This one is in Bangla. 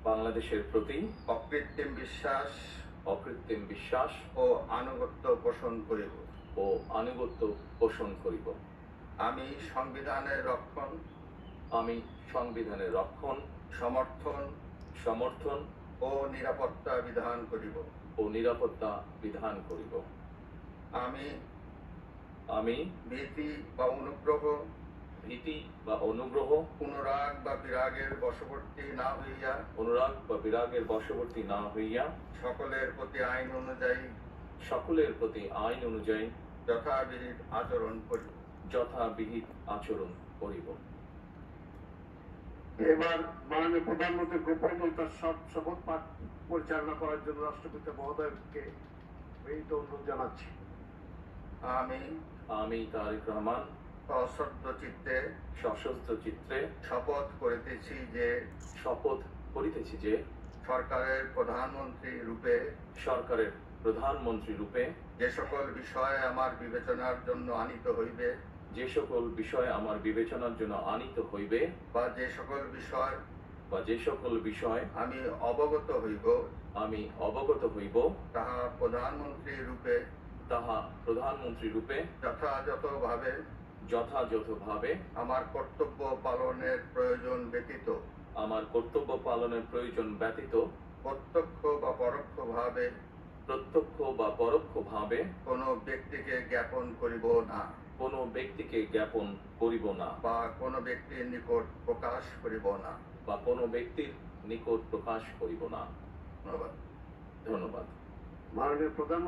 বাংলাদেশের প্রতি অকৃত্রিম বিশ্বাস ও আনুগত্য পোষণ করিব। আমি সংবিধানের রক্ষণ, সমর্থন ও নিরাপত্তা বিধান করিব। আমি ভীতি বা অনুগ্রহ, অনুরাগ বা বিরাগের বশবর্তী না হইয়া সকলের প্রতি আইন অনুযায়ী যথাবিহিত আচরণ করিব। এবার মাননীয় প্রধানমন্ত্রী গোপনীয়তার শপথ পাঠ পরিচালনা করার জন্য রাষ্ট্রপতি মহোদয়কে বিনীত অনুরোধ জানাচ্ছি। আমি তারেক রহমান সশস্ত্র চিত্তে শপথ করিতেছি যে সরকারের প্রধানমন্ত্রী রূপে যে সকল বিষয় আমার বিবেচনার জন্য আনিত হইবে বা যে সকল বিষয় আমি অবগত হইব তাহা প্রধানমন্ত্রী রূপে যথাযথভাবে আমার কর্তব্য পালনের প্রয়োজন ব্যতীত প্রত্যক্ষ বা পরোক্ষভাবে কোনো ব্যক্তিকে জ্ঞাপন করিব না বা কোনো ব্যক্তির নিকট প্রকাশ করিব না। ধন্যবাদ। মাননীয় প্রধানমন্ত্রী